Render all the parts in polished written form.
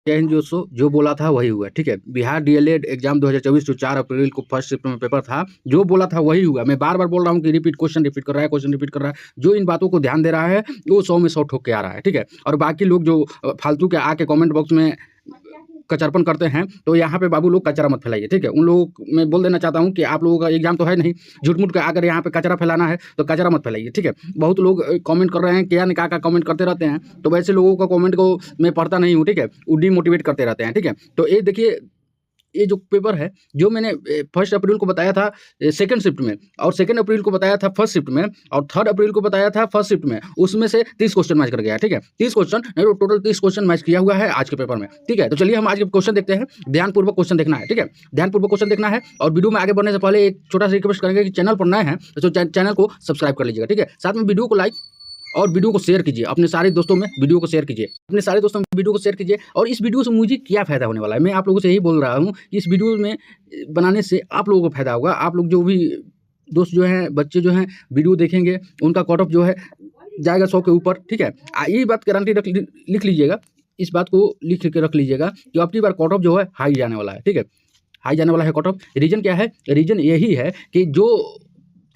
जय हिंद दोस्तों, जो बोला था वही हुआ। ठीक है, बिहार डीएलएड एग्जाम 2024 जो 4 अप्रैल को फर्स्ट शिफ्ट में पेपर था, जो बोला था वही हुआ। मैं बार बार बोल रहा हूँ कि क्वेश्चन रिपीट कर रहा है, क्वेश्चन रिपीट कर रहा है। जो इन बातों को ध्यान दे रहा है वो 100 में 100 ठोक के आ रहा है। ठीक है, और बाकी लोग जो फालतू के आके कमेंट बॉक्स में कचरपन करते हैं, तो यहाँ पे बाबू लोग कचरा मत फैलाइए। ठीक है, उन लोगों को मैं बोल देना चाहता हूँ कि आप लोगों का एग्जाम तो है नहीं, झूठ मूठ का अगर यहाँ पे कचरा फैलाना है तो कचरा मत फैलाइए। ठीक है, बहुत लोग कमेंट कर रहे हैं, क्या निकाह का कमेंट करते रहते हैं, तो वैसे लोगों का कमेंट को मैं पढ़ता नहीं हूँ। ठीक है, वो डिमोटिवेट करते रहते हैं। ठीक है, तो ये देखिए, ये जो पेपर है, जो मैंने 1 अप्रैल को बताया था सेकंड शिफ्ट में, और 2 अप्रैल को बताया था फर्स्ट शिफ्ट में, और 3 अप्रैल को बताया था फर्स्ट शिफ्ट में, उसमें से 30 क्वेश्चन मैच कर गया है। ठीक है, 30 क्वेश्चन नहीं, टोटल 30 क्वेश्चन मैच किया हुआ है आज के पेपर में। ठीक है, तो चलिए हम आज के क्वेश्चन देखते हैं। ध्यानपूर्वक क्वेश्चन देखना है। ठीक है, ध्यानपूर्वक क्वेश्चन देखना है, और वीडियो में आगे बढ़ने से पहले एक छोटा सा रिक्वेस्ट करेंगे कि चैनल पर नए हैं तो चैनल को सब्सक्राइब कर लीजिएगा। ठीक है, साथ में वीडियो को लाइक और वीडियो को शेयर कीजिए, अपने सारे दोस्तों में वीडियो को शेयर कीजिए, अपने सारे दोस्तों में वीडियो को शेयर कीजिए। और इस वीडियो से मुझे क्या फ़ायदा होने वाला है, मैं आप लोगों से यही बोल रहा हूँ कि इस वीडियो में बनाने से आप लोगों को फ़ायदा होगा। आप लोग जो भी दोस्त जो हैं, बच्चे जो हैं, वीडियो देखेंगे, उनका कट ऑफ जो है जाएगा 100 के ऊपर। ठीक है, ये बात गारंटी लिख लीजिएगा, इस बात को लिख के रख लीजिएगा कि अब की बार कट ऑफ जो है हाई जाने वाला है। ठीक है, हाई जाने वाला है कट ऑफ। रीजन क्या है? रीजन यही है कि जो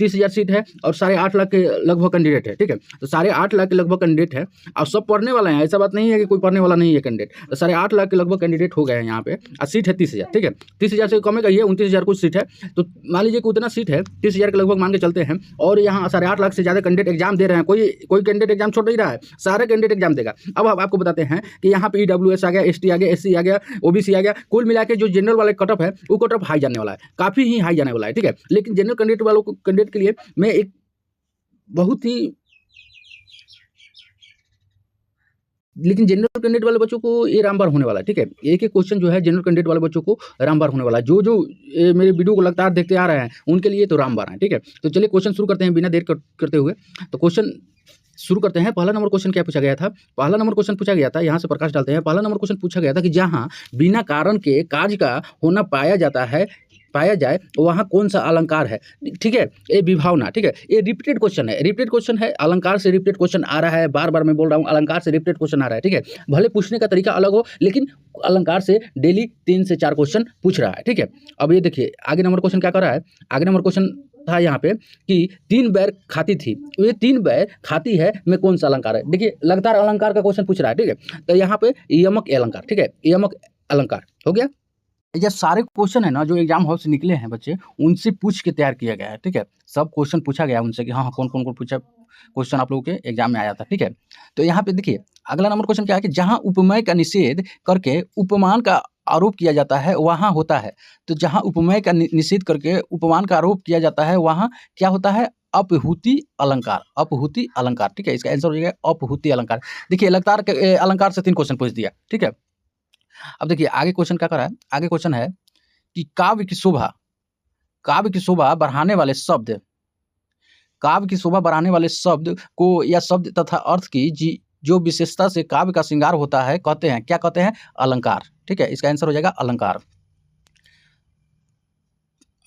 30,000 सीट है और 8.5 लाख के लगभग कैंडिडेट है। ठीक है, तो 8.5 लाख के लगभग कैंडिडेट है, और सब पढ़ने वाले हैं। ऐसा बात नहीं है कि कोई पढ़ने वाला नहीं है कैंडिडेट। तो 8.5 लाख के लगभग कैंडिडेट हो गए हैं यहाँ पे, और सीट है 30,000। ठीक है, 30,000 से कम है, 29,000 कुछ सीट है। तो मान लीजिए कि उतना सीट है, 30,000 के लगभग मान के चलते हैं, और यहाँ 8.5 लाख से ज़्यादा कैंडिडेट एग्जाम दे रहे हैं। कोई कैंडिडेट एग्जाम छोड़ नहीं रहा है, सारे कैंडिडेट एग्जाम देगा। अब आपको बताते हैं कि यहाँ पे EWS आ गया, ST आ गया, SC आ गया, OBC आ गया, कुल मिला के जो जनरल वाले कट ऑफ है वो कट ऑफ हाई जाने वाला है, काफ़ी ही हाई जाने वाला है। ठीक है, लेकिन जनरल कैंडिडेट वालों को, कैंडिडेट के लिए मैं एक बहुत ही, लेकिन जनरल कैंडिडेट वाले बच्चों को ये रामबार होने वाला है। ठीक है, एक एक क्वेश्चन जो है जनरल कैंडिडेट वाले बच्चों को रामबार होने वाला है। जो जो मेरे वीडियो को लगातार देखते आ रहे हैं उनके लिए तो रामबार है। ठीक है, तो चलिए क्वेश्चन शुरू करते हैं बिना देर करते हुए। तो क्वेश्चन शुरू करते हैं। पहला नंबर क्वेश्चन क्या पूछा गया था? पहला नंबर क्वेश्चन पूछा गया था, यहाँ से प्रकाश डालते हैं। पहला नंबर क्वेश्चन पूछा गया था कि जहाँ बिना कारण के कार्य का होना पाया जाए वहाँ कौन सा अलंकार है? ठीक है, ये विभावना। ठीक है, ये रिपीटेड क्वेश्चन है, अलंकार से रिपीटेड क्वेश्चन आ रहा है। बार बार मैं बोल रहा हूँ, अलंकार से रिपीटेड क्वेश्चन आ रहा है। ठीक है, भले पूछने का तरीका अलग हो, लेकिन अलंकार से डेली 3 से 4 क्वेश्चन पूछ रहा है। ठीक है, अब ये देखिए आगे नंबर क्वेश्चन क्या कर रहा है। आगे नंबर क्वेश्चन था यहाँ पे कि 3 बैर खाती थी, ये 3 बैर खाती है में कौन सा अलंकार है? देखिए लगातार अलंकार का क्वेश्चन पूछ रहा है। ठीक है, तो यहाँ पे यमक अलंकार। ठीक है, यमक अलंकार हो गया। ये सारे क्वेश्चन है ना जो एग्जाम हॉल से निकले हैं बच्चे, उनसे पूछ के तैयार किया गया है। ठीक है, सब क्वेश्चन पूछा गया उनसे कि हाँ कौन कौन पूछा क्वेश्चन आप लोगों के एग्जाम में आया था। ठीक है, तो यहाँ पे देखिए अगला नंबर क्वेश्चन क्या है कि जहाँ उपमेय का निषेध करके उपमान का आरोप किया जाता है वहाँ होता है। तो जहाँ उपमेय का निषेध करके उपमान का आरोप किया जाता है वहाँ क्या होता है? अपहुति अलंकार। अपहुति अलंकार। ठीक है, इसका आंसर हो जाएगा अपहुति अलंकार। देखिए लगातार अलंकार से 3 क्वेश्चन पूछ दिया। ठीक है, अब देखिए आगे क्वेश्चन क्या कर रहा है। आगे क्वेश्चन है कि काव्य की शोभा बढ़ाने वाले शब्द, काव्य की शोभा बढ़ाने वाले शब्द को या शब्द तथा अर्थ की जो विशेषता से काव्य का श्रृंगार होता है कहते हैं, क्या कहते हैं? अलंकार। ठीक है, इसका आंसर हो जाएगा अलंकार।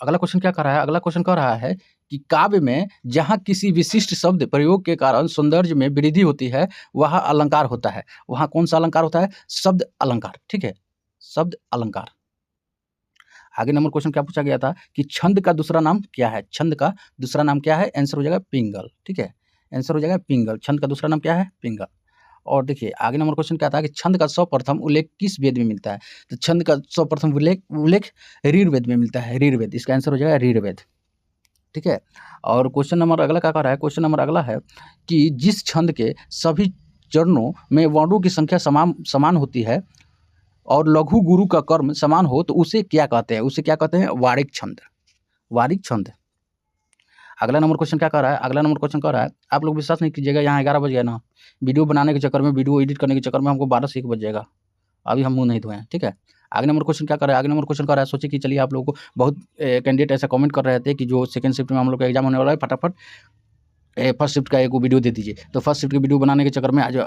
अगला क्वेश्चन क्या कर रहा है? अगला क्वेश्चन कह रहा है कि काव्य में जहाँ किसी विशिष्ट शब्द प्रयोग के कारण सौंदर्य में वृद्धि होती है वह अलंकार होता है। वहाँ कौन सा अलंकार होता है? शब्द अलंकार। ठीक है, शब्द अलंकार। आगे नंबर क्वेश्चन क्या पूछा गया था कि छंद का दूसरा नाम क्या है? छंद का दूसरा नाम क्या है? आंसर हो जाएगा पिंगल। ठीक है, आंसर हो जाएगा पिंगल। छंद का दूसरा नाम क्या है? पिंगल। और देखिए आगे नंबर क्वेश्चन क्या था कि छंद का सर्वप्रथम उल्लेख किस वेद में मिलता है? तो छंद का सर्वप्रथम उल्लेख ऋग्वेद में मिलता है। ऋग्वेद, इसका आंसर हो जाएगा ऋग्वेद। ठीक है, और क्वेश्चन नंबर अगला क्या कर रहा है? क्वेश्चन नंबर अगला है कि जिस छंद के सभी चरणों में वर्णों की संख्या समान होती है और लघु गुरु का कर्म समान हो तो उसे क्या कहते हैं? उसे क्या कहते हैं? वारिक छंद। वारिक छंद। अगला नंबर क्वेश्चन क्या कर रहा है? अगला नंबर क्वेश्चन कर रहा है, आप लोग विश्वास नहीं कीजिएगा, यहाँ 11 बज गया ना, वीडियो बनाने के चक्कर में, वीडियो एडिट करने के चक्कर में हमको 12 से 1 बज जाएगा। अभी हम मुँह नहीं धोए हैं। ठीक है, आगे नंबर क्वेश्चन क्या कर रहा है? आगे नंबर क्वेश्चन कर रहा है, सोचिए कि चलिए आप लोगों को बहुत कैंडिडेट ऐसा कमेंट कर रहे थे कि जो सेकंड शिफ्ट में हम लोग का एग्जाम होने वाला है, फटाफट फर्स्ट शिफ्ट का एक वीडियो दे दीजिए। तो फर्स्ट शिफ्ट की वीडियो बनाने के चक्कर में आज,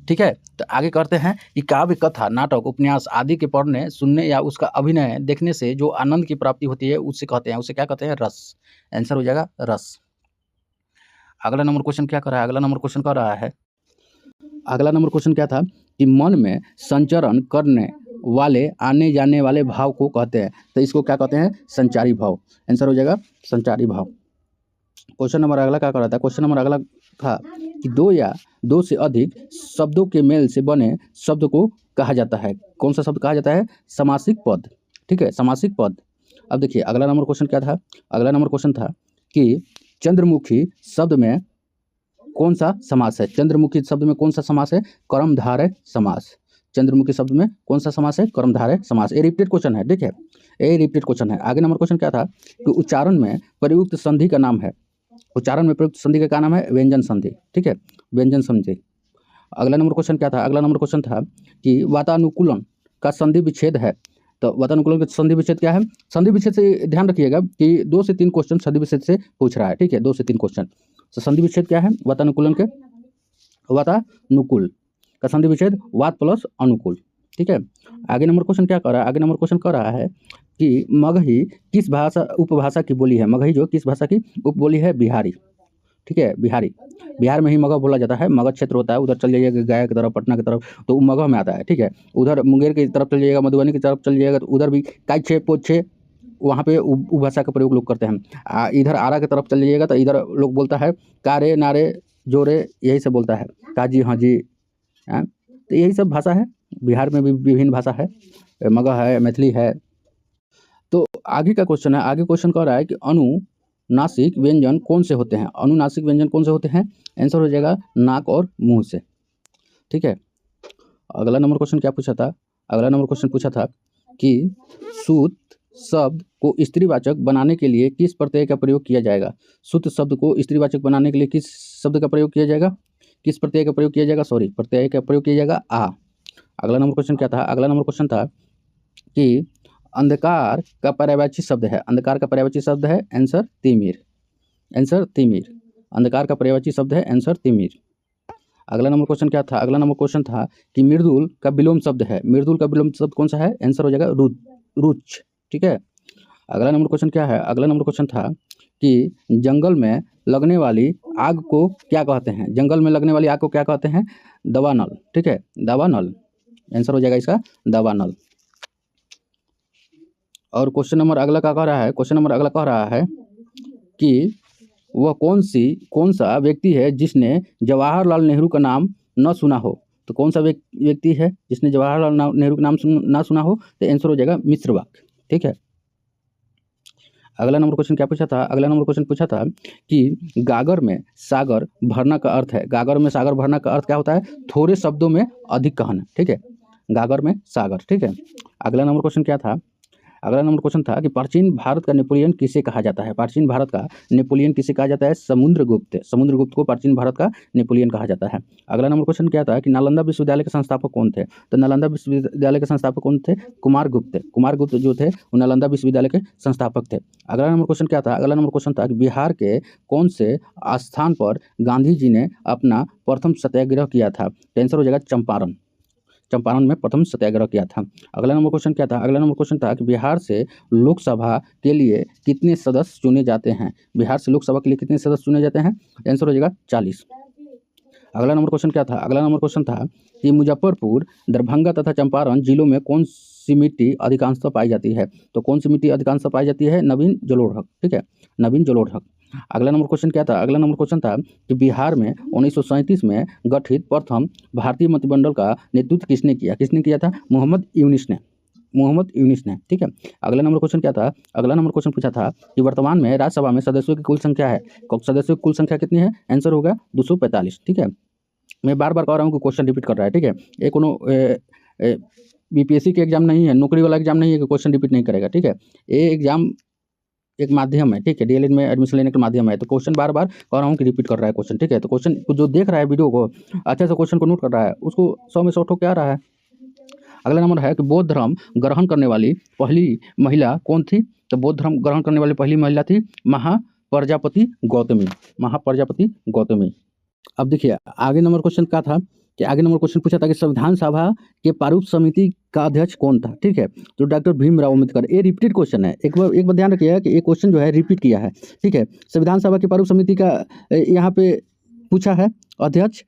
ठीक है, तो आगे करते हैं कि काव्य, कथा, नाटक, उपन्यास आदि के पढ़ने, सुनने या उसका अभिनय देखने से जो आनंद की प्राप्ति होती है उसे कहते हैं, उसे क्या कहते हैं? रस। आंसर हो जाएगा रस। अगला नंबर क्वेश्चन क्या कर रहा है? अगला नंबर क्वेश्चन कर रहा है अगला नंबर क्वेश्चन क्या था कि मन में संचरण करने वाले आने जाने वाले भाव को कहते हैं, तो इसको क्या कहते हैं? संचारी भाव। आंसर हो जाएगा संचारी भाव। क्वेश्चन नंबर अगला क्या कर रहा था? क्वेश्चन नंबर अगला था कि दो या दो से अधिक शब्दों के मेल से बने शब्द को कहा जाता है। कौन सा शब्द कहा जाता है? समासिक पद। ठीक है, समासिक पद। अब देखिए अगला नंबर क्वेश्चन क्या था? अगला नंबर क्वेश्चन था कि चंद्रमुखी शब्द में कौन सा समास है? चंद्रमुखी शब्द में कौन सा समास है? कर्मधारय समास। चंद्रमुखी शब्द में कौन सा समास है? कर्मधारय समास। ये रिपीटेड क्वेश्चन है, ठीक है, ये रिपीटेड क्वेश्चन है। आगे नंबर क्वेश्चन क्या था कि उच्चारण में प्रयुक्त संधि का नाम है। उच्चारण में प्रयुक्त संधि का क्या नाम है? व्यंजन संधि। ठीक है, व्यंजन संधि। अगला नंबर क्वेश्चन क्या था? अगला नंबर क्वेश्चन था कि वातानुकूलन का संधि विच्छेद है। तो वातानुकूलन का संधि विच्छेद क्या है? संधि विच्छेद से ध्यान रखिएगा कि 2 से 3 क्वेश्चन संधि विच्छेद से पूछ रहा है। ठीक है, 2 से 3 क्वेश्चन। तो संधि विच्छेद क्या है? वातानुकूलन के वातानुकूल का संधि विच्छेद वात प्लस अनुकूल। ठीक है, आगे नंबर क्वेश्चन क्या कर रहा है? आगे नंबर क्वेश्चन कर रहा है कि मगही किस भाषा उपभाषा की बोली है? मगही जो किस भाषा की उपबोली है? बिहारी। ठीक है, बिहारी। बिहार में ही मगह बोला जाता है। मगध क्षेत्र होता है, उधर चल जाइएगा गया की तरफ, पटना की तरफ, तो वो मगह में आता है। ठीक है, उधर मुंगेर की तरफ चल जाइएगा, मधुबनी की तरफ चल जाइएगा, तो उधर भी काइछे पोछे वहाँ पे उपभाषा का प्रयोग लोग करते हैं। इधर आरा की तरफ चल जाइएगा तो इधर लोग बोलता है कारे नारे जोरे, यही सब बोलता है, काजी हाँ जी। तो यही सब भाषा है। बिहार में भी विभिन्न भाषा है, मगह है, मैथिली है। तो आगे का क्वेश्चन है, आगे क्वेश्चन कह रहा है कि अनुनासिक व्यंजन कौन से होते हैं? अनुनासिक व्यंजन कौन से होते हैं? आंसर हो जाएगा नाक और मुंह से। ठीक है, अगला नंबर क्वेश्चन क्या पूछा था? अगला नंबर क्वेश्चन पूछा था कि सूत शब्द को स्त्रीवाचक बनाने के लिए किस प्रत्यय का प्रयोग किया जाएगा? सूत शब्द को स्त्रीवाचक बनाने के लिए किस शब्द का प्रयोग किया जाएगा? किस प्रत्यय का प्रयोग किया जाएगा? सॉरी, प्रत्यय का प्रयोग किया जाएगा आ। अगला नंबर क्वेश्चन क्या था? अगला नंबर क्वेश्चन था कि अंधकार का पर्यायवाची शब्द है। अंधकार का पर्यायवाची शब्द है आंसर तिमिर। आंसर तिमिर। अंधकार का पर्यायवाची शब्द है आंसर तिमिर। अगला नंबर क्वेश्चन क्या था? अगला नंबर क्वेश्चन था कि मृदुल का विलोम शब्द है। मृदुल का विलोम शब्द कौन सा है? आंसर हो जाएगा रुच। ठीक है, अगला नंबर क्वेश्चन क्या है? अगला नंबर क्वेश्चन था कि जंगल में लगने वाली आग को क्या कहते हैं? जंगल में लगने वाली आग को क्या कहते हैं? दावानल। ठीक है, दावानल। आंसर हो जाएगा इसका दावानल। और क्वेश्चन नंबर अगला क्या कह रहा है? क्वेश्चन नंबर अगला कह रहा है कि वह कौन सा व्यक्ति है जिसने जवाहरलाल नेहरू का नाम न सुना हो? तो कौन सा व्यक्ति है जिसने जवाहरलाल नेहरू का नाम ना सुना हो? तो आंसर हो जाएगा मिश्रवाक। ठीक है, अगला नंबर क्वेश्चन क्या पूछा था? अगला नंबर क्वेश्चन पूछा था कि गागर में सागर भरना का अर्थ है। गागर में सागर भरना का अर्थ क्या होता है? थोड़े शब्दों में अधिक कहना। ठीक है, गागर में सागर। ठीक है, अगला नंबर क्वेश्चन क्या था? अगला नंबर क्वेश्चन था कि प्राचीन भारत का नेपोलियन किसे कहा जाता है? प्राचीन भारत का नेपोलियन किसे कहा जाता है? समुद्रगुप्त। समुद्रगुप्त को प्राचीन भारत का नेपोलियन कहा जाता है। अगला नंबर क्वेश्चन क्या था कि नालंदा विश्वविद्यालय के संस्थापक कौन थे? तो नालंदा विश्वविद्यालय के संस्थापक कौन थे? कुमारगुप्त। कुमारगुप्त जो थे वो नालंदा विश्वविद्यालय के संस्थापक थे। अगला नंबर क्वेश्चन क्या था? अगला नंबर क्वेश्चन था कि बिहार के कौन से स्थान पर गांधी जी ने अपना प्रथम सत्याग्रह किया था? तो आंसर हो जाएगा चंपारण। चंपारण में प्रथम सत्याग्रह किया था। अगला नंबर क्वेश्चन क्या था? अगला नंबर क्वेश्चन था कि बिहार से लोकसभा के लिए कितने सदस्य चुने जाते हैं? बिहार से लोकसभा के लिए कितने सदस्य चुने जाते हैं? आंसर हो जाएगा 40। अगला नंबर क्वेश्चन क्या था? अगला नंबर क्वेश्चन था कि मुजफ्फरपुर, दरभंगा तथा चंपारण जिलों में कौन सी मिट्टी अधिकांशतः पाई जाती है? तो कौन सी मिट्टी अधिकांशतः पाई जाती है? नवीन जलोढ़। ठीक है, नवीन जलोढ़। अगला नंबर क्वेश्चन क्या था? अगला नंबर क्वेश्चन था कि बिहार में 1937 में गठित प्रथम भारतीय मंत्रिमंडल का नेतृत्व किसने किया? किसने किया था? मोहम्मद यूनिस ने। मोहम्मद यूनिस ने। ठीक है, अगला नंबर क्वेश्चन क्या था? अगला नंबर क्वेश्चन पूछा था कि वर्तमान में राज्यसभा में सदस्यों की कुल संख्या है। सदस्यों की कुल संख्या कितनी है? आंसर होगा 245। ठीक है, मैं बार बार कह रहा हूँ कि क्वेश्चन रिपीट कर रहा है। ठीक है, ये कोनो बीपीएससी के एग्जाम नहीं है, नौकरी वाला एग्जाम नहीं है कि क्वेश्चन रिपीट नहीं करेगा। ठीक है, ये एग्जाम एक माध्यम है। ठीक है, डीएलएड में एडमिशन लेने का माध्यम है, तो क्वेश्चन बार बार कह रहा हूँ कि रिपीट कर रहा है क्वेश्चन। ठीक है, तो क्वेश्चन जो देख रहा है वीडियो को अच्छे से क्वेश्चन को नोट कर रहा है, उसको 100 में 100 ठोक के आ रहा है। अगला नंबर है कि बौद्ध धर्म ग्रहण करने वाली पहली महिला कौन थी? तो बौद्ध धर्म ग्रहण करने वाली पहली महिला थी महाप्रजापति गौतमी। महाप्रजापति गौतमी। अब देखिए आगे नंबर क्वेश्चन क्या था कि आगे नंबर क्वेश्चन पूछा था कि संविधान सभा के प्रारूप समिति का अध्यक्ष कौन था? ठीक है, तो डॉक्टर भीमराव अम्बेडकर। ये रिपीटेड क्वेश्चन है, एक बार ध्यान रखिएगा कि ये क्वेश्चन जो है रिपीट किया है। ठीक है, संविधान सभा के प्रारूप समिति का यहाँ पे पूछा है अध्यक्ष।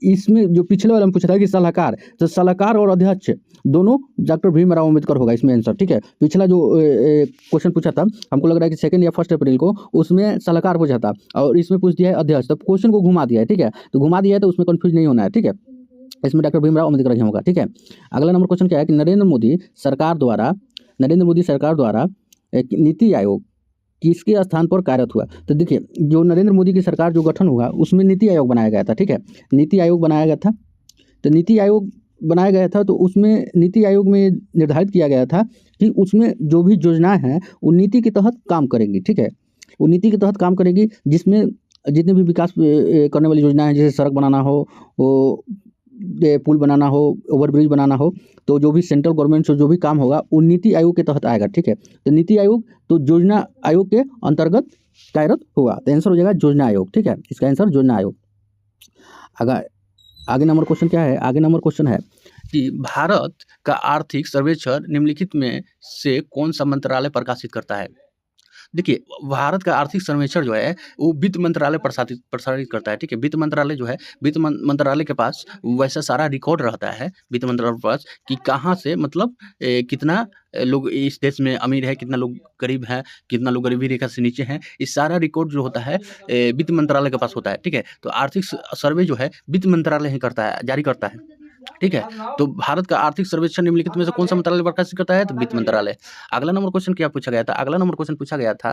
इसमें जो पिछले वाले में पूछा था कि सलाहकार, तो सलाहकार और अध्यक्ष दोनों डॉक्टर भीमराव अम्बेडकर होगा इसमें आंसर, ठीक है। पिछला जो क्वेश्चन पूछा था, हमको लग रहा है कि 2 या 1 अप्रैल को, उसमें सलाहकार पूछा था और इसमें पूछ दिया है अध्यक्ष, तो क्वेश्चन को घुमा दिया है, ठीक है। तो घुमा दिया है तो उसमें कंफ्यूज नहीं होना है, ठीक है। इसमें डॉक्टर भीमराव अम्बेडकर ही होगा, ठीक है। अगला नंबर क्वेश्चन क्या है कि नरेंद्र मोदी सरकार द्वारा एक नीति आयोग किसके स्थान पर कार्यरत हुआ। तो देखिए, जो नरेंद्र मोदी की सरकार जो गठन हुआ उसमें नीति आयोग बनाया गया था, ठीक है। नीति आयोग बनाया गया था, तो नीति आयोग बनाया गया था, तो उसमें नीति आयोग में निर्धारित किया गया था कि उसमें जो भी योजनाएं हैं वो नीति के तहत काम करेंगी, ठीक है। वो नीति के तहत काम करेगी, जिसमें जितने भी विकास करने वाली योजनाएं हैं, जैसे सड़क बनाना हो, वो पुल बनाना हो, ओवरब्रिज बनाना हो, तो जो भी सेंट्रल गवर्नमेंट से जो भी काम होगा वो नीति आयोग के तहत आएगा, ठीक है। तो नीति आयोग तो योजना आयोग के अंतर्गत कार्यरत होगा, तो आंसर हो जाएगा योजना आयोग, ठीक है। इसका आंसर योजना आयोग। अगर आगे नंबर क्वेश्चन क्या है, आगे नंबर क्वेश्चन है कि भारत का आर्थिक सर्वेक्षण निम्नलिखित में से कौन सा मंत्रालय प्रकाशित करता है। देखिए, भारत का आर्थिक सर्वेक्षण जो है वो वित्त मंत्रालय प्रसारित करता है, ठीक है। वित्त मंत्रालय जो है, वित्त मंत्रालय के पास वैसा सारा रिकॉर्ड रहता है वित्त मंत्रालय के पास कि कहाँ से मतलब कितना लोग इस देश में अमीर है, कितना लोग गरीब हैं, कितना लोग गरीबी रेखा से नीचे हैं। इस सारा रिकॉर्ड जो होता है वित्त मंत्रालय के पास होता है, ठीक है। तो आर्थिक सर्वे जो है वित्त मंत्रालय ही करता है, जारी करता है, ठीक है। तो भारत का आर्थिक सर्वेक्षण निम्नलिखित में से कौन सा मंत्रालय प्रकाशित करता है, तो वित्त मंत्रालय। अगला नंबर क्वेश्चन क्या पूछा गया था, अगला नंबर क्वेश्चन पूछा गया था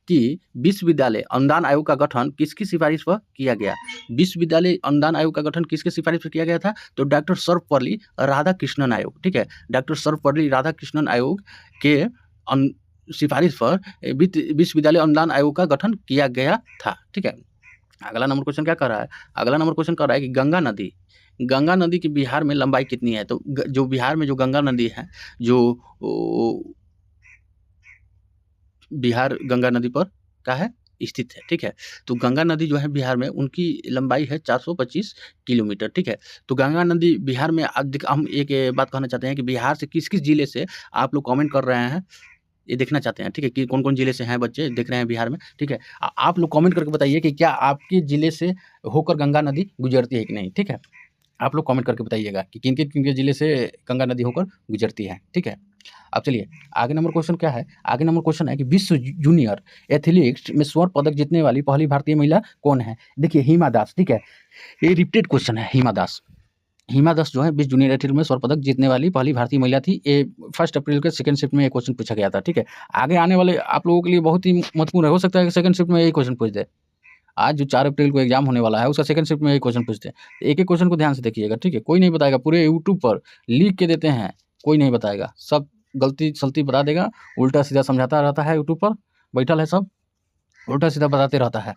कि विश्वविद्यालय अनुदान आयोग का गठन किसकी सिफारिश पर किया गया। विश्वविद्यालय अनुदान आयोग का गठन किसके सिफारिश पर किया गया था, तो डॉक्टर सर्वपल्ली राधाकृष्णन आयोग, ठीक है। डॉक्टर सर्वपल्ली राधाकृष्णन आयोग के सिफारिश पर विश्वविद्यालय अनुदान आयोग का गठन किया गया था, ठीक है। अगला नंबर क्वेश्चन क्या कर रहा है, अगला नंबर क्वेश्चन कर रहा है कि गंगा नदी की बिहार में लंबाई कितनी है। तो जो बिहार में जो गंगा नदी है, जो बिहार गंगा नदी पर क्या है स्थित है, ठीक है। तो गंगा नदी जो है बिहार में, उनकी लंबाई है 425 किलोमीटर, ठीक है। तो गंगा नदी बिहार में, हम एक बात कहना चाहते हैं कि बिहार से किस किस जिले से आप लोग कमेंट कर रहे हैं, ये देखना चाहते हैं, ठीक है, कि कौन कौन जिले से हैं बच्चे देख रहे हैं बिहार में, ठीक है। आप लोग कमेंट करके बताइए कि क्या आपके जिले से होकर गंगा नदी गुजरती है कि नहीं, ठीक है। आप लोग कमेंट करके बताइएगा कि किन जिले से गंगा नदी होकर गुजरती है, ठीक है। अब चलिए आगे नंबर क्वेश्चन क्या है, आगे नंबर क्वेश्चन है कि विश्व जूनियर एथलेटिक्स में स्वर्ण पदक जीतने वाली पहली भारतीय महिला कौन है। देखिए हिमा दास, ठीक है, ये रिपीटेड क्वेश्चन है। हिमा दास जो है विश्व जूनियर एथलेटिक्स में स्वर्ण पदक जीतने वाली पहली भारतीय महिला थी। ये 1 अप्रैल के सेकंड शिफ्ट में ये क्वेश्चन पूछा गया था, ठीक है। आगे आने वाले आप लोगों के लिए बहुत ही महत्वपूर्ण है, हो सकता है कि सेकंड शिफ्ट में यही क्वेश्चन पूछ दे। आज जो 4 अप्रैल को एग्जाम होने वाला है उसका सेकंड शिफ्ट में यही क्वेश्चन पूछते हैं। एक एक क्वेश्चन को ध्यान से देखिएगा, ठीक है। कोई नहीं बताएगा, पूरे यूट्यूब पर लिख के देते हैं, कोई नहीं बताएगा, सब गलती सलती बता देगा, उल्टा सीधा समझाता रहता है, यूट्यूब पर बैठल है सब उल्टा सीधा बताते रहता है।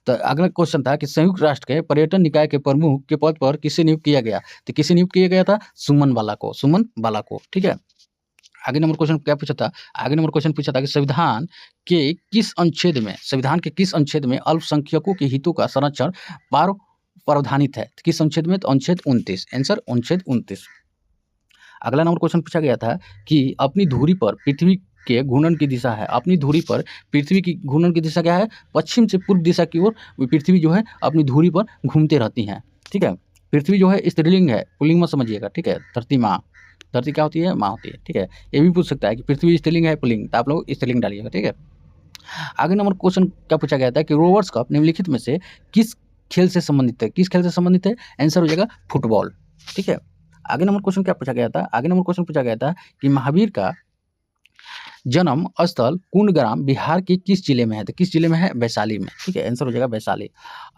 तो अगला क्वेश्चन था कि संयुक्त राष्ट्र के पर्यटन निकाय के प्रमुख के पद पर किसे नियुक्त किया गया। तो किसे नियुक्त किया गया था, सुमन बाला को, ठीक है। आगे नंबर क्वेश्चन क्या पूछा था, आगे नंबर क्वेश्चन पूछा था कि संविधान के किस अनुच्छेद में अल्पसंख्यकों के हितों का संरक्षण प्रावधानित है। किस अनुच्छेद में, तो अनुच्छेद 29, आंसर अनुच्छेद 29। अगला नंबर क्वेश्चन पूछा गया था कि अपनी धुरी पर पृथ्वी के घूर्णन की दिशा है, अपनी धुरी पर पृथ्वी की घूर्णन की दिशा क्या है, पश्चिम से पूर्व दिशा की ओर पृथ्वी जो है अपनी धुरी पर घूमते रहती हैं, ठीक है। पृथ्वी जो है स्त्रीलिंग है, पुल्लिंग मत समझिएगा, ठीक है। धरती क्या होती है, माँ होती है, ठीक है। ये भी पूछ सकता है कि पृथ्वी स्त्रीलिंग है पुल्लिंग, तो आप लोग स्त्रीलिंग डालिएगा, ठीक है। आगे नंबर क्वेश्चन क्या पूछा गया था कि रोवर्स कप निम्नलिखित में से किस खेल से संबंधित है, आंसर हो जाएगा फुटबॉल, ठीक है। आगे नंबर क्वेश्चन क्या पूछा गया था, आगे नंबर क्वेश्चन पूछा गया था कि महावीर का जन्म स्थल कुंडग्राम बिहार के किस जिले में है। तो किस जिले में है, वैशाली में, ठीक है, आंसर हो जाएगा वैशाली।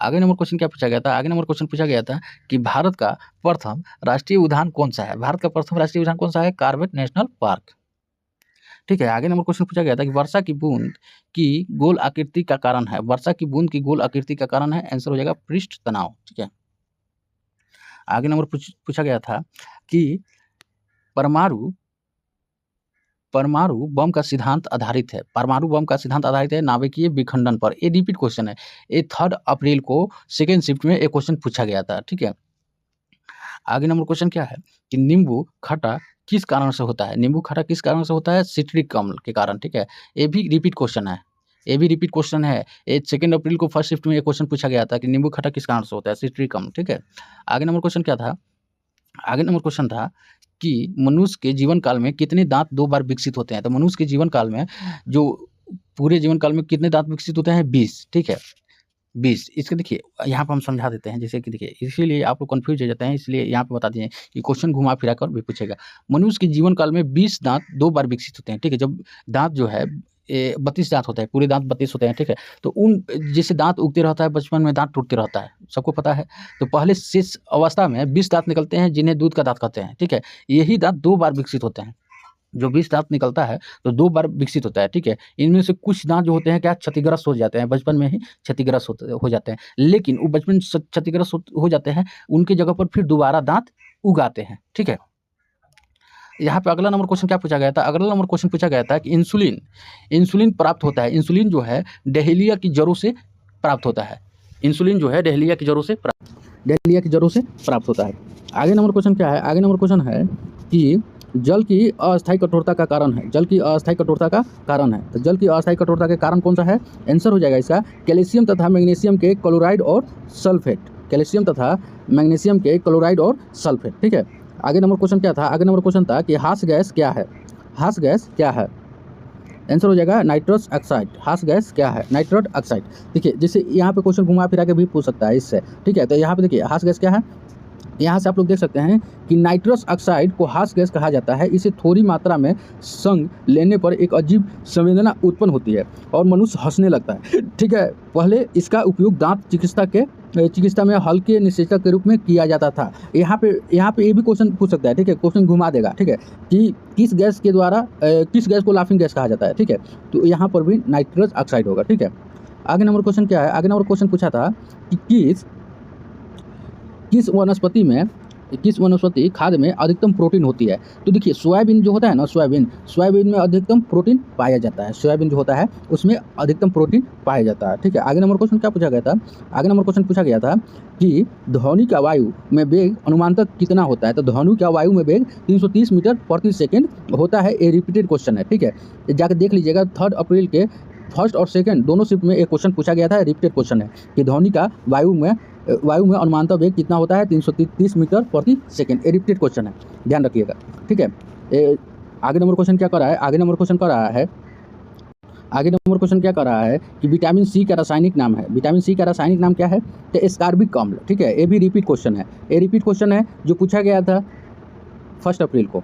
आगे नंबर क्वेश्चन क्या पूछा गया था, आगे नंबर क्वेश्चन पूछा गया था कि भारत का प्रथम राष्ट्रीय उद्यान कौन सा है। भारत का प्रथम राष्ट्रीय उद्यान कौन सा है, कॉर्बेट नेशनल पार्क, ठीक है। आगे नंबर क्वेश्चन पूछा गया था कि वर्षा की बूंद की गोल आकृति का कारण है, वर्षा की बूंद की गोल आकृति का कारण है, आंसर हो जाएगा पृष्ठ तनाव, ठीक है। आगे नंबर पूछा गया था कि परमाणु बम का सिद्धांत आधारित है नाभिकीय विखंडन पर। ये रिपीट क्वेश्चन है, ये 3 अप्रैल को सेकेंड शिफ्ट में एक क्वेश्चन पूछा गया था, ठीक है। आगे नंबर क्वेश्चन क्या है कि नींबू खट्टा किस कारण से होता है, सिट्रिक अम्ल के कारण, ठीक है। ये भी रिपीट क्वेश्चन है, ये भी रिपीट क्वेश्चन है। ये 2 अप्रैल को फर्स्ट शिफ्ट में ये क्वेश्चन पूछा गया था कि नींबू खट्टा किस कारण से होता है, सिट्रिक अम्ल। ठीक है, आगे नंबर क्वेश्चन क्या था, आगे नंबर क्वेश्चन था कि मनुष्य के जीवन काल में कितने दांत 2 बार विकसित होते हैं। तो मनुष्य के जीवन काल में जो पूरे जीवन काल में कितने दांत विकसित होते हैं, 20। ठीक है, 20। इसके देखिए यहाँ पर हम समझा देते हैं, जैसे कि देखिए इसीलिए आप लोग कन्फ्यूज हो जाते हैं, इसलिए यहाँ पे बता दिए कि क्वेश्चन घुमा फिरा कर भी पूछेगा। मनुष्य के जीवन काल में 20 दांत 2 बार विकसित होते हैं। ठीक है, जब दांत जो है 32 दांत होता है, पूरे दांत 32 होते हैं। ठीक है, तो उन जैसे दांत उगते रहता है, बचपन में दांत टूटते रहता है, सबको पता है। तो पहले शेष अवस्था में 20 दांत निकलते हैं, जिन्हें दूध का दांत कहते हैं। ठीक है, यही दांत 2 बार विकसित होते हैं। जो 20 दांत निकलता है तो 2 बार विकसित होता है। ठीक है, इनमें से कुछ दांत जो होते हैं क्या क्षतिग्रस्त हो जाते हैं, बचपन में ही क्षतिग्रस्त हो जाते हैं, लेकिन वो बचपन क्षतिग्रस्त हो जाते हैं, उनके जगह पर फिर दोबारा दांत उगाते हैं। ठीक है, यहाँ पे अगला नंबर क्वेश्चन क्या पूछा गया था, अगला नंबर क्वेश्चन पूछा गया था कि इंसुलिन प्राप्त होता है। इंसुलिन जो है डहेलिया की जड़ों से प्राप्त होता है। इंसुलिन जो है डहेलिया की जड़ों से प्राप्त होता है। आगे नंबर क्वेश्चन क्या है, आगे नंबर क्वेश्चन है कि जल की अस्थायी कठोरता का कारण है। जल की अस्थायी कठोरता का कारण है, तो जल की अस्थायी कठोरता के कारण कौन सा है, आंसर हो जाएगा इसका कैल्शियम तथा मैग्नीशियम के क्लोराइड और सल्फेट। कैल्शियम तथा मैग्नीशियम के क्लोराइड और सल्फेट। ठीक है, आगे नंबर क्वेश्चन क्या था, आगे नंबर क्वेश्चन था कि हास गैस क्या है। हास गैस क्या है, आंसर हो जाएगा नाइट्रस ऑक्साइड। हास गैस क्या है, नाइट्रस ऑक्साइड। देखिए जैसे यहाँ पे क्वेश्चन घुमा फिरा के भी पूछ सकता है इससे। ठीक है, तो यहाँ पे देखिए हास गैस क्या है, यहाँ से आप लोग देख सकते हैं कि नाइट्रस ऑक्साइड को हास गैस कहा जाता है। इसे थोड़ी मात्रा में संग लेने पर एक अजीब संवेदना उत्पन्न होती है और मनुष्य हंसने लगता है। ठीक है, पहले इसका उपयोग दांत चिकित्सा में हल्के निषेचक के रूप में किया जाता था। यहाँ पे ये भी क्वेश्चन पूछ सकता है। ठीक है, क्वेश्चन घुमा देगा। ठीक है, कि किस गैस को लाफिंग गैस कहा जाता है। ठीक है, तो यहाँ पर भी नाइट्रस ऑक्साइड होगा। ठीक है, आगे नंबर क्वेश्चन क्या है, आगे नंबर क्वेश्चन पूछा था कि किस वनस्पति खाद्य में अधिकतम प्रोटीन होती है। तो देखिए सोयाबीन जो होता है ना, सोयाबीन में अधिकतम प्रोटीन पाया जाता है। सोयाबीन जो होता है उसमें अधिकतम प्रोटीन पाया जाता है। ठीक है, आगे नंबर क्वेश्चन क्या पूछा गया था, आगे नंबर क्वेश्चन पूछा गया था कि ध्वनि का वायु में वेग अनुमानतः कितना होता है। तो ध्वनि का वायु में वेग 330 मीटर प्रति सेकेंड होता है। ये रिपीटेड क्वेश्चन है। ठीक है, जाकर देख लीजिएगा 3 अप्रैल के फर्स्ट और सेकंड दोनों शिफ्ट में एक क्वेश्चन पूछा गया था। रिपीटेड क्वेश्चन है कि ध्वनि का वायु में अनुमानतः वेग कितना होता है, 330 मीटर प्रति सेकंड। ये रिपीटेड क्वेश्चन है, ध्यान रखिएगा। ठीक है, आगे नंबर क्वेश्चन क्या कर रहा है, आगे नंबर क्वेश्चन क्या कर रहा है कि विटामिन सी का रासायनिक नाम है। विटामिन सी का रासायनिक नाम क्या है, तो एस्कॉर्बिक अम्ल। ठीक है, ये भी रिपीट क्वेश्चन है। ये रिपीट क्वेश्चन है जो पूछा गया था 1 अप्रैल को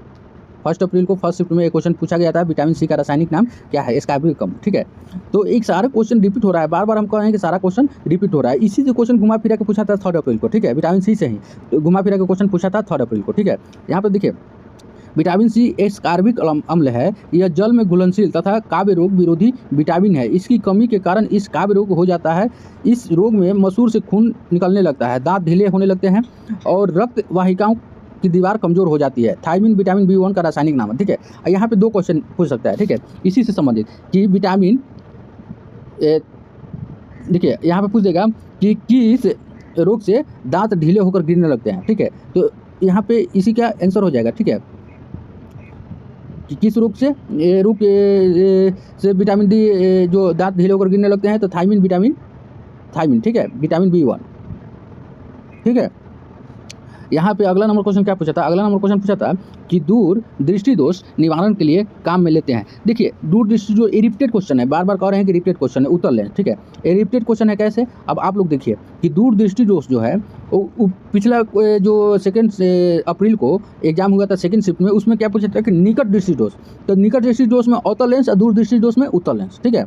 फर्स्ट शिफ्ट में एक क्वेश्चन पूछा गया था, विटामिन सी का रासायनिक नाम क्या है, एस्कॉर्बिक अम्ल। ठीक है, तो एक सारा क्वेश्चन रिपीट हो रहा है, बार बार हम कह रहे हैं कि सारा क्वेश्चन रिपीट हो रहा है। इसी से क्वेश्चन घुमा फिरा के पूछा था 3 अप्रैल को। ठीक है, विटामिन सी से ही तो घुमा फिरा के क्वेश्चन पूछा था 3 अप्रैल को। ठीक है, यहाँ पर देखिए विटामिन सी एस्कॉर्बिक अम्ल है। यह जल में घुलनशील तथा काव्य रोग विरोधी विटामिन है। इसकी कमी के कारण इस काव्य रोग हो जाता है। इस रोग में मसूर से खून निकलने लगता है, दांत ढीले होने लगते हैं और रक्त वाहिकाओं की दीवार कमजोर हो जाती है। थायमिन विटामिन B1 का रासायनिक नाम है। ठीक है, यहाँ पे 2 क्वेश्चन पूछ सकता है। ठीक है, इसी से संबंधित कि विटामिन देखिए यहाँ पे पूछ देगा कि किस रोग से दांत ढीले होकर गिरने लगते हैं। ठीक है, तो यहाँ पे इसी का आंसर हो जाएगा। ठीक है, कि किस रोग से विटामिन डी जो दांत ढीले होकर गिरने लगते हैं, तो थायमिन। ठीक है, विटामिन B1। ठीक है, यहाँ पे अगला नंबर क्वेश्चन क्या पूछा था, अगला नंबर क्वेश्चन पूछा था कि दूर दृष्टि दोष निवारण के लिए काम में लेते हैं। देखिए दूर दृष्टि जो रिपीटेड क्वेश्चन है, बार बार कह रहे हैं कि रिपीटेड क्वेश्चन है, उत्तर लें। ठीक है, ये रिपीटेड क्वेश्चन है कैसे, अब आप लोग देखिए कि दूर दृष्टि दोष जो है वो पिछला जो 2 अप्रैल को एग्जाम हुआ था सेकंड शिफ्ट में, उसमें क्या पूछा था कि निकट दृष्टि दोष। तो निकट दृष्टि दोष में अवतल लेंस और दूर दृष्टि दोष में उत्तल लेंस। ठीक है,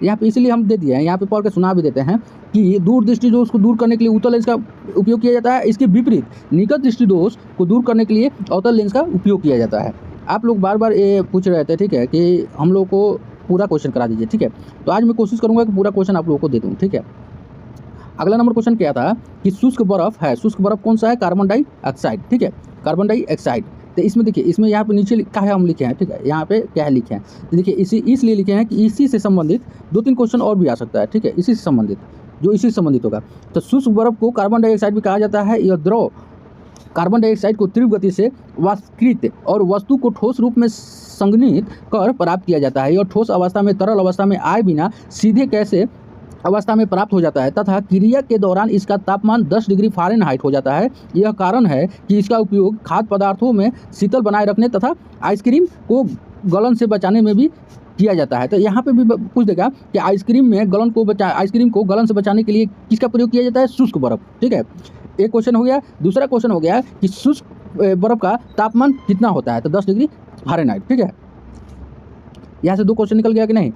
यहाँ पे इसलिए हम दे दिए हैं, यहाँ पे पढ़ के सुना भी देते हैं कि दूर दृष्टि दोष को दूर करने के लिए उत्तल लेंस का उपयोग किया जाता है। इसके विपरीत निकट दृष्टि दोष को दूर करने के लिए अवतल लेंस का उपयोग किया जाता है। आप लोग बार बार ये पूछ रहे थे। ठीक है, कि हम लोग को पूरा क्वेश्चन करा दीजिए। ठीक है, तो आज मैं कोशिश करूँगा कि पूरा क्वेश्चन आप लोगों को दे दूँ। ठीक है, अगला नंबर क्वेश्चन क्या था कि शुष्क बर्फ है। शुष्क बर्फ कौन सा है, कार्बन डाइऑक्साइड। ठीक है, कार्बन डाइऑक्साइड। तो इसमें देखिए, इसमें यहाँ पे नीचे लिखा है, हम लिखे हैं। ठीक है, यहाँ पे क्या है लिखे हैं, तो देखिए इसलिए लिखे हैं कि इसी से संबंधित 2-3 क्वेश्चन और भी आ सकता है। ठीक है, इसी से संबंधित होगा। तो शुष्क बर्फ को कार्बन डाइऑक्साइड भी कहा जाता है। यह द्रव कार्बन डाइऑक्साइड को तीव्र गति से वाष्पीकृत और वस्तु को ठोस रूप में संघनित कर प्राप्त किया जाता है। यह ठोस अवस्था में तरल अवस्था में आए बिना सीधे कैसे अवस्था में प्राप्त हो जाता है तथा क्रिया के दौरान इसका तापमान 10 डिग्री फ़ारेनहाइट हो जाता है। यह कारण है कि इसका उपयोग खाद्य पदार्थों में शीतल बनाए रखने तथा आइसक्रीम को गलन से बचाने में भी किया जाता है। तो यहाँ पे भी पूछ देगा कि आइसक्रीम को गलन से बचाने के लिए किसका प्रयोग किया जाता है? शुष्क बर्फ। ठीक है, एक क्वेश्चन हो गया। दूसरा क्वेश्चन हो गया कि शुष्क बर्फ का तापमान कितना होता है? तो 10 डिग्री फ़ारेनहाइट। ठीक है, यहाँ से 2 क्वेश्चन निकल गया कि नहीं?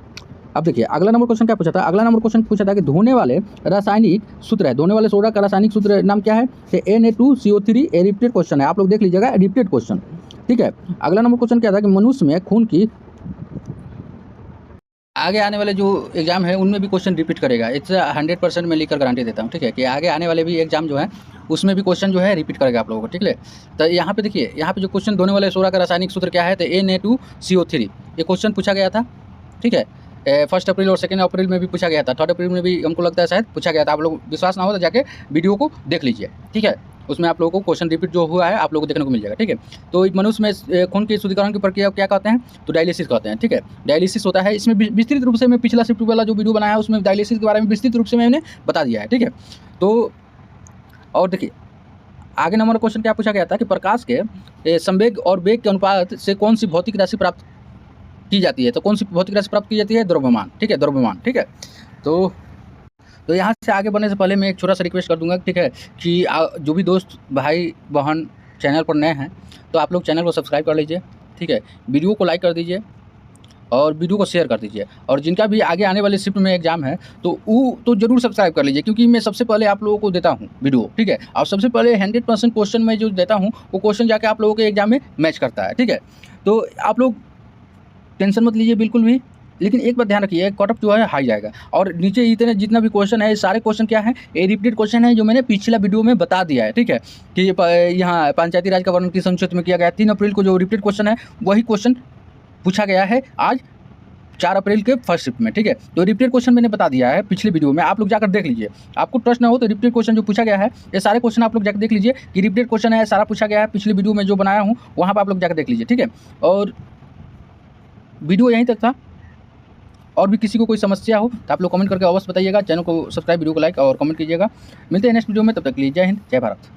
अब देखिए अगला नंबर क्वेश्चन क्या पूछा था? अगला नंबर क्वेश्चन पूछा था कि धोने वाले रासायनिक सूत्र है, धोने वाले सोडा का रासायनिक सूत्र नाम क्या है? Na2CO3। ये रिपीटेड क्वेश्चन है, आप लोग देख लीजिएगा, रिपीटेड क्वेश्चन। ठीक है, अगला नंबर क्वेश्चन क्या था कि मनुष्य में खून की, आगे आने वाले जो एग्जाम है उनमें भी क्वेश्चन रिपीट करेगा। इट्स 100% मैं लिखकर गारंटी देता हूँ। ठीक है, कि आगे आने वाले भी एग्जाम जो है उसमें भी क्वेश्चन जो है रिपीट करेगा आप लोगों को। ठीक है, तो यहाँ पे देखिए, यहाँ पे जो क्वेश्चन धोने वाले सोडा का रासायनिक सूत्र क्या है? तो Na2CO3 ये क्वेश्चन पूछा गया था। ठीक है, 1 अप्रैल और 2 अप्रैल में भी पूछा गया था, 3 अप्रैल में भी हमको लगता है शायद पूछा गया था। आप लोग विश्वास ना हो तो जाके वीडियो को देख लीजिए। ठीक है, उसमें आप लोगों को क्वेश्चन रिपीट जो हुआ है आप लोगों को देखने को मिल जाएगा। ठीक है, तो मनुष्य में खून की शुद्धिकरण की प्रक्रिया क्या कहते हैं? तो डायलिसिस कहते हैं। ठीक है, डायलिसिस होता है, इसमें विस्तृत रूप से मैं पिछला शिफ्ट वाला जो वीडियो बनाया है उसमें डायलिसिस के बारे में विस्तृत रूप से मैंने बता दिया है। ठीक है, तो और देखिए आगे नंबर क्वेश्चन क्या पूछा गया था कि प्रकाश के संवेग और वेग के अनुपात से कौन सी भौतिक राशि प्राप्त की जाती है? तो कौन सी भौतिक राशि प्राप्त की जाती है? द्रव्यमान। ठीक है, द्रव्यमान। ठीक है, तो यहाँ से आगे बढ़ने से पहले मैं एक छोटा सा रिक्वेस्ट कर दूंगा। ठीक है, कि जो भी दोस्त भाई बहन चैनल पर नए हैं तो आप लोग चैनल को सब्सक्राइब कर लीजिए। ठीक है, वीडियो को लाइक कर दीजिए और वीडियो को शेयर कर दीजिए। और जिनका भी आगे आने वाले शिफ्ट में एग्जाम है तो वो तो जरूर सब्सक्राइब कर लीजिए, क्योंकि मैं सबसे पहले आप लोगों को देता हूँ वीडियो। ठीक है, और सबसे पहले 100% क्वेश्चन मैं जो देता हूँ वो क्वेश्चन जाके आप लोगों के एग्जाम में मैच करता है। ठीक है, तो आप लोग टेंशन मत लीजिए बिल्कुल भी, लेकिन एक बात ध्यान रखिए, कट ऑफ जो है हाई जाएगा। और नीचे इतने जितना भी क्वेश्चन है सारे क्वेश्चन क्या है? ये रिपीटेड क्वेश्चन है जो मैंने पिछला वीडियो में बता दिया है। ठीक है, कि यहाँ पंचायती राज का वर्णन किस अनुच्छेद में किया गया है? 3 अप्रैल को जो रिपीटेड क्वेश्चन है वही क्वेश्चन पूछा गया है आज 4 अप्रैल के फर्स्ट शिफ्ट में। ठीक है, तो रिपीटेड क्वेश्चन मैंने बता दिया है पिछले वीडियो में, आप लोग जाकर देख लीजिए। आपको ट्रस्ट ना हो तो रिपीटेड क्वेश्चन जो पूछा गया है ये सारे क्वेश्चन आप लोग जाकर देख लीजिए कि रिपीटेड क्वेश्चन है, सारा पूछा गया है पिछले वीडियो में जो बनाया हूँ वहाँ पर आप लोग जाकर देख लीजिए। ठीक है, और वीडियो यहीं तक था। और भी किसी को कोई समस्या हो तो आप लोग कमेंट करके अवश्य बताइएगा। चैनल को सब्सक्राइब, वीडियो को लाइक और कमेंट कीजिएगा। मिलते हैं नेक्स्ट वीडियो में, तब तक के लिए जय हिंद, जय भारत।